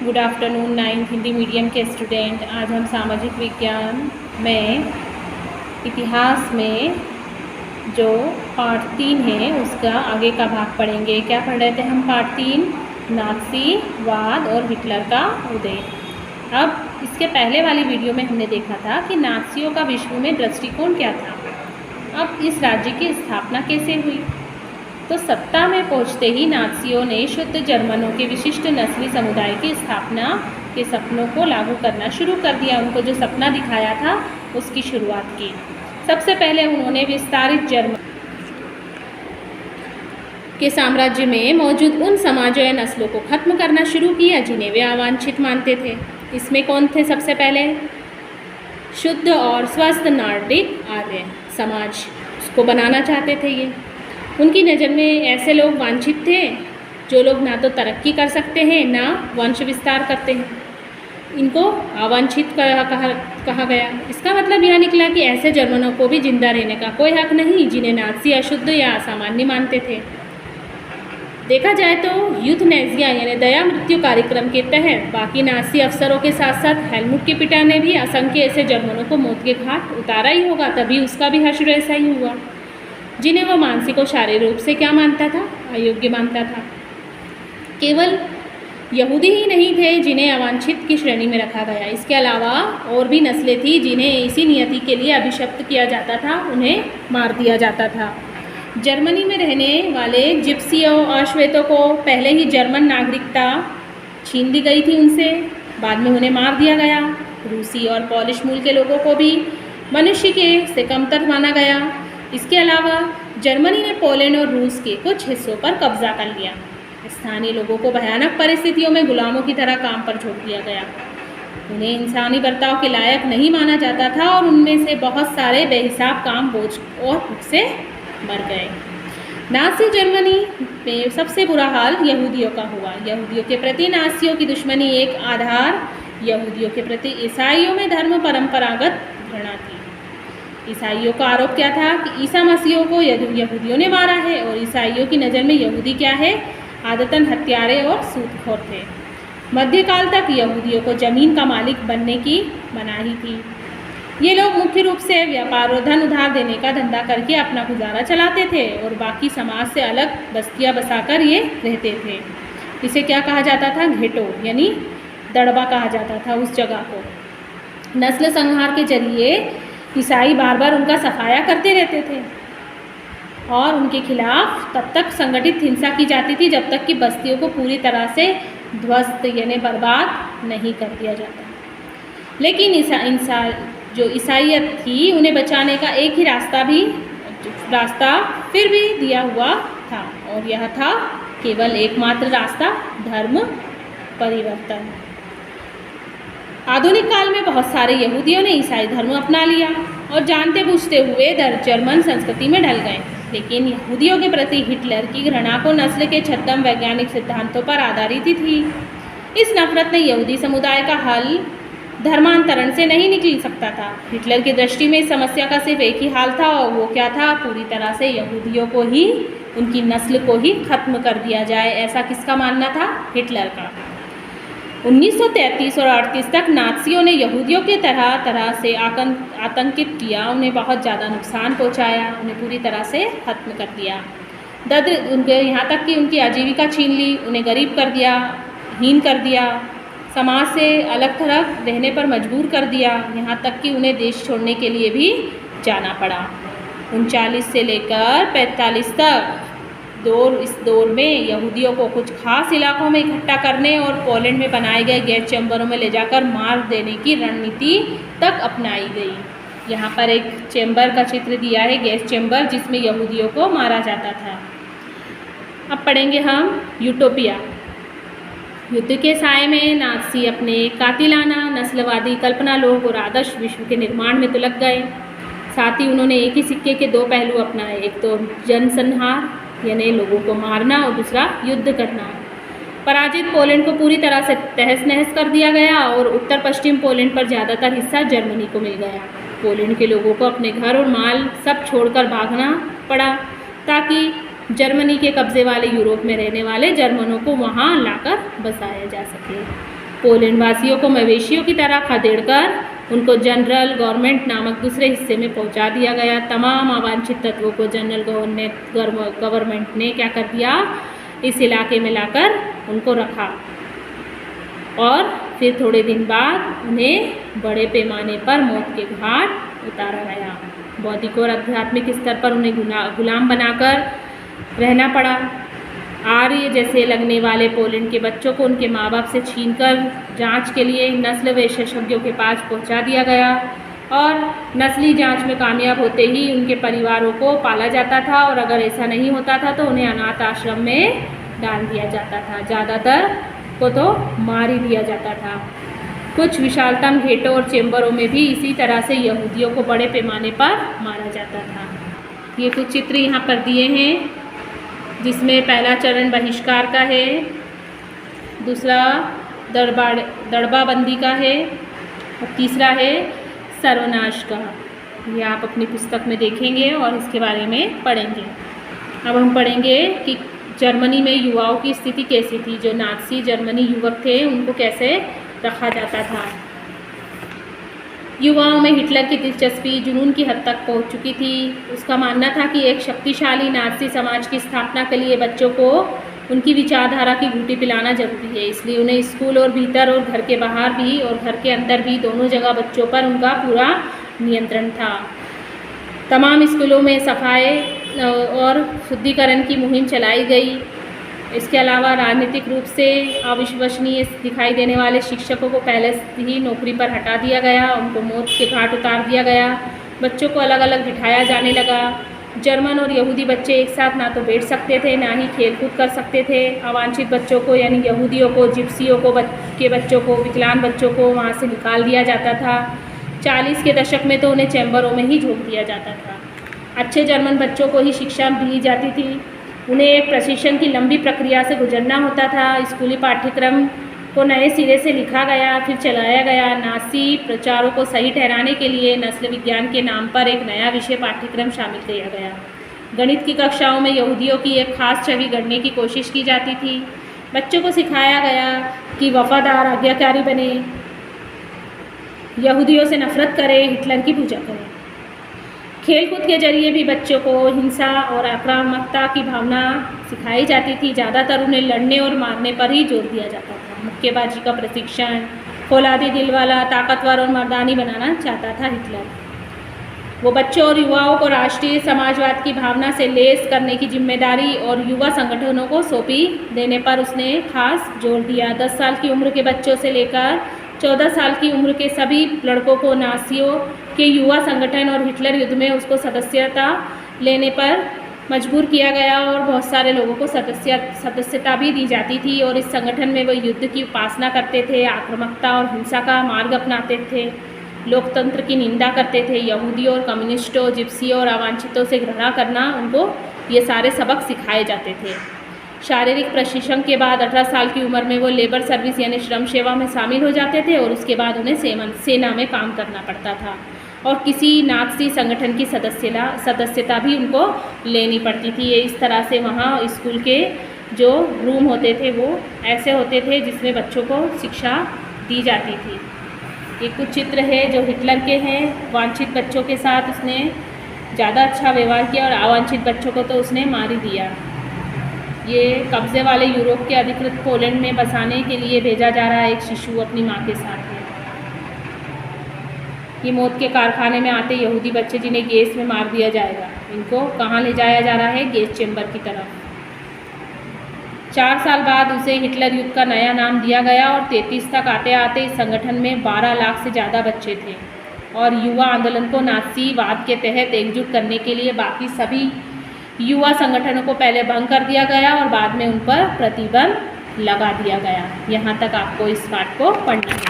Good afternoon 9th Hindi medium के student. आज हम सामाजिक विज्ञान में इतिहास में जो पार्ट 3 है उसका आगे का भाग पढ़ेंगे। क्या पढ़ रहे थे हम? पार्ट 3 नाज़ीवाद और हिटलर का उदय। अब इसके पहले वाली वीडियो में हमने देखा था कि नाज़ियों का विश्व में दृष्टिकोण क्या था। अब इस राज्य की स्थापना कैसे हुई? तो सत्ता में पहुंचते ही नाज़ियों ने शुद्ध जर्मनों के विशिष्ट नस्ली समुदाय की स्थापना के सपनों को लागू करना शुरू कर दिया। उनको जो सपना दिखाया था उसकी शुरुआत की। सबसे पहले उन्होंने विस्तारित जर्मन के साम्राज्य में मौजूद उन समाजों या नस्लों को खत्म करना शुरू किया जिन्हें वे अवांछित मानते थे। इसमें कौन थे? सबसे पहले शुद्ध और स्वस्थ नॉर्डिक आर्य समाज को बनाना चाहते थे। ये उनकी नज़र में ऐसे लोग वांछित थे जो लोग ना तो तरक्की कर सकते हैं ना वंश विस्तार करते हैं। इनको अवांछित कहा गया। इसका मतलब यह निकला कि ऐसे जर्मनों को भी जिंदा रहने का कोई हक नहीं जिन्हें नाज़ी अशुद्ध या असामान्य मानते थे। देखा जाए तो यूथनेसिया यानी दया मृत्यु कार्यक्रम के तहत बाकी नाज़ी अफसरों के साथ साथ हेलमुट के पिता ने भी असंख्य ऐसे जर्मनों को मौत के घाट उतारा ही होगा। तभी उसका भी हश्र ऐसा ही हुआ जिन्हें वह मानसिक और शारीरिक रूप से क्या मानता था? अयोग्य मानता था। केवल यहूदी ही नहीं थे जिन्हें अवांछित की श्रेणी में रखा गया। इसके अलावा और भी नस्लें थी जिन्हें इसी नियति के लिए अभिशप्त किया जाता था, उन्हें मार दिया जाता था। जर्मनी में रहने वाले जिप्सियों और श्वेतों को पहले ही जर्मन नागरिकता छीन ली गई थी उनसे, बाद में उन्हें मार दिया गया। रूसी और पॉलिश मूल के लोगों को भी मनुष्य के से कमतर माना गया। इसके अलावा जर्मनी ने पोलैंड और रूस के कुछ हिस्सों पर कब्जा कर लिया। स्थानीय लोगों को भयानक परिस्थितियों में गुलामों की तरह काम पर झोंक दिया गया। उन्हें इंसानी बर्ताव के लायक नहीं माना जाता था और उनमें से बहुत सारे बेहिसाब काम बोझ और भूख से मर गए। नाज़ी जर्मनी में सबसे बुरा हाल यहूदियों का हुआ। यहूदियों के प्रति नाज़ियों की दुश्मनी एक आधार यहूदियों के प्रति ईसाइयों में धर्म परंपरागत घृणा थी। ईसाइयों का आरोप क्या था कि ईसा मसीहों को यहूदियों ने मारा है और ईसाइयों की नज़र में यहूदी क्या है? आदतन हत्यारे और सूदखोर थे। मध्यकाल तक यहूदियों को ज़मीन का मालिक बनने की मनाही थी। ये लोग मुख्य रूप से व्यापार और धन उधार देने का धंधा करके अपना गुजारा चलाते थे और बाकी समाज से अलग बस्तियां बसाकर ये रहते थे। इसे क्या कहा जाता था? घेटो यानी दड़बा कहा जाता था उस जगह को। नस्ल संहार के जरिए ईसाई बार बार उनका सफाया करते रहते थे और उनके खिलाफ तब तक संगठित हिंसा की जाती थी जब तक कि बस्तियों को पूरी तरह से ध्वस्त यानी बर्बाद नहीं कर दिया जाता। लेकिन जो ईसाईयत थी उन्हें बचाने का एक ही रास्ता फिर भी दिया हुआ था और यह था केवल एकमात्र रास्ता धर्म परिवर्तन। आधुनिक काल में बहुत सारे यहूदियों ने ईसाई धर्म अपना लिया और जानते बूझते हुए जर्मन संस्कृति में ढल गए। लेकिन यहूदियों के प्रति हिटलर की घृणा को नस्ल के छद्म वैज्ञानिक सिद्धांतों पर आधारित ही थी। इस नफरत ने यहूदी समुदाय का हल धर्मांतरण से नहीं निकल सकता था। हिटलर की दृष्टि में इस समस्या का सिर्फ एक ही हाल था और वो क्या था? पूरी तरह से यहूदियों को ही, उनकी नस्ल को ही खत्म कर दिया जाए। ऐसा किसका मानना था? हिटलर का। 1933 और 38 तक नाज़ियों ने यहूदियों के तरह तरह से आतंकित किया, उन्हें बहुत ज़्यादा नुकसान पहुंचाया, उन्हें पूरी तरह से खत्म कर दिया। उनके यहाँ तक कि उनकी आजीविका छीन ली, उन्हें गरीब कर दिया, हीन कर दिया, समाज से अलग थलग रहने पर मजबूर कर दिया। यहाँ तक कि उन्हें देश छोड़ने के लिए भी जाना पड़ा। 39 से लेकर 45 तक इस दौर में यहूदियों को कुछ खास इलाकों में इकट्ठा करने और पोलैंड में बनाए गए गैस चैम्बरों में ले जाकर मार देने की रणनीति तक अपनाई गई। यहाँ पर एक चैम्बर का चित्र दिया है, गैस चैम्बर, जिसमें यहूदियों को मारा जाता था। अब पढ़ेंगे हम यूटोपिया। युद्ध के साए में नाज़ी अपने कातिलाना नस्लवादी कल्पना लोग और आदर्श विश्व के निर्माण में तो लग गए। साथ ही उन्होंने एक ही सिक्के के दो पहलू अपनाए। एक तो जनसंहार यानी लोगों को मारना और दूसरा युद्ध करना। पराजित पोलैंड को पूरी तरह से तहस नहस कर दिया गया और उत्तर पश्चिम पोलैंड पर ज़्यादातर हिस्सा जर्मनी को मिल गया। पोलैंड के लोगों को अपने घर और माल सब छोड़कर भागना पड़ा ताकि जर्मनी के कब्जे वाले यूरोप में रहने वाले जर्मनों को वहां लाकर बसाया जा सके। पोलैंड वासियों को मवेशियों की तरह खदेड़कर उनको जनरल गवर्नमेंट नामक दूसरे हिस्से में पहुंचा दिया गया। तमाम अवांछित तत्वों को जनरल गवर्नमेंट ने क्या कर दिया, इस इलाके में लाकर उनको रखा और फिर थोड़े दिन बाद उन्हें बड़े पैमाने पर मौत के घाट उतारा गया। बौद्धिक और आध्यात्मिक स्तर पर उन्हें गुलाम बनाकर रहना पड़ा। आर्य जैसे लगने वाले पोलैंड के बच्चों को उनके माँ बाप से छीनकर जांच के लिए नस्ल विशेषज्ञों के पास पहुंचा दिया गया और नस्ली जांच में कामयाब होते ही उनके परिवारों को पाला जाता था और अगर ऐसा नहीं होता था तो उन्हें अनाथ आश्रम में डाल दिया जाता था। ज़्यादातर को तो मार ही दिया जाता था। कुछ विशालतम घेटों और चेंबरों में भी इसी तरह से यहूदियों को बड़े पैमाने पर मारा जाता था। ये कुछ चित्र यहाँ पर दिए हैं जिसमें पहला चरण बहिष्कार का है, दूसरा दड़बाबंदी का है और तीसरा है सर्वनाश का। ये आप अपनी पुस्तक में देखेंगे और इसके बारे में पढ़ेंगे। अब हम पढ़ेंगे कि जर्मनी में युवाओं की स्थिति कैसी थी। जो नाज़ी जर्मनी युवक थे उनको कैसे रखा जाता था। युवाओं में हिटलर की दिलचस्पी जुनून की हद तक पहुंच चुकी थी। उसका मानना था कि एक शक्तिशाली नाज़ी समाज की स्थापना के लिए बच्चों को उनकी विचारधारा की घूंटी पिलाना जरूरी है। इसलिए उन्हें स्कूल और भीतर और घर के बाहर भी और घर के अंदर भी दोनों जगह बच्चों पर उनका पूरा नियंत्रण था। तमाम स्कूलों में सफाई और शुद्धिकरण की मुहिम चलाई गई। इसके अलावा राजनीतिक रूप से अविश्वसनीय दिखाई देने वाले शिक्षकों को पहले ही नौकरी पर हटा दिया गया, उनको मौत के घाट उतार दिया गया। बच्चों को अलग अलग बिठाया जाने लगा। जर्मन और यहूदी बच्चे एक साथ ना तो बैठ सकते थे ना ही खेल कूद कर सकते थे। अवांछित बच्चों को यानी यहूदियों को, जिप्सियों को के बच्चों को, विकलांग बच्चों को वहाँ से निकाल दिया जाता था। 40 के दशक में तो उन्हें चैम्बरों में ही झोंक दिया जाता था। अच्छे जर्मन बच्चों को ही शिक्षा दी जाती थी। उन्हें एक प्रशिक्षण की लंबी प्रक्रिया से गुजरना होता था। स्कूली पाठ्यक्रम को नए सिरे से लिखा गया, फिर चलाया गया। नाज़ी प्रचारों को सही ठहराने के लिए नस्ल विज्ञान के नाम पर एक नया विषय पाठ्यक्रम शामिल किया गया। गणित की कक्षाओं में यहूदियों की एक खास छवि गढ़ने की कोशिश की जाती थी। बच्चों को सिखाया गया कि वफादार, आज्ञाकारी बने, यहूदियों से नफरत करें, हिटलर की पूजा करें। खेलकूद के जरिए भी बच्चों को हिंसा और आक्रामकता की भावना सिखाई जाती थी। ज़्यादातर उन्हें लड़ने और मारने पर ही जोर दिया जाता था। मुक्केबाजी का प्रशिक्षण, फौलादी दिल वाला, ताकतवर और मर्दानी बनाना चाहता था हिटलर। वो बच्चों और युवाओं को राष्ट्रीय समाजवाद की भावना से लैस करने की जिम्मेदारी और युवा संगठनों को सौंपी देने पर उसने खास जोर दिया। 10 साल की उम्र के बच्चों से लेकर 14 साल की उम्र के सभी लड़कों को नाज़ियों के युवा संगठन और हिटलर युद्ध में उसको सदस्यता लेने पर मजबूर किया गया और बहुत सारे लोगों को सदस्यता भी दी जाती थी। और इस संगठन में वो युद्ध की उपासना करते थे, आक्रामकता और हिंसा का मार्ग अपनाते थे, लोकतंत्र की निंदा करते थे। यहूदियों और कम्युनिस्टों, जिप्सियों और अवांछितों से घृणा करना, उनको ये सारे सबक सिखाए जाते थे। शारीरिक प्रशिक्षण के बाद 18 साल की उम्र में वो लेबर सर्विस यानी श्रम सेवा में शामिल हो जाते थे और उसके बाद उन्हें सेना में काम करना पड़ता था और किसी नाज़ी संगठन की सदस्यता भी उनको लेनी पड़ती थी। इस तरह से वहाँ स्कूल के जो रूम होते थे वो ऐसे होते थे जिसमें बच्चों को शिक्षा दी जाती थी। ये कुछ चित्र है जो हिटलर के हैं। वांछित बच्चों के साथ उसने ज़्यादा अच्छा व्यवहार किया और अवांछित बच्चों को तो उसने मार ही दिया। ये कब्ज़े वाले यूरोप के अधिकृत पोलैंड में बसाने के लिए भेजा जा रहा है एक शिशु अपनी माँ के साथ है। ये मौत के कारखाने में आते यहूदी बच्चे जिन्हें गैस में मार दिया जाएगा, इनको कहाँ ले जाया जा रहा है? गैस चैम्बर की तरफ। 4 साल बाद उसे हिटलर युद्ध का नया नाम दिया गया और 33 तक आते आते इस संगठन में 12 लाख से ज़्यादा बच्चे थे और युवा आंदोलन को नाज़ीवाद के तहत एकजुट करने के लिए बाकी सभी युवा संगठनों को पहले भंग कर दिया गया और बाद में उन पर प्रतिबंध लगा दिया गया। यहाँ तक आपको इस पाठ को पढ़ना है।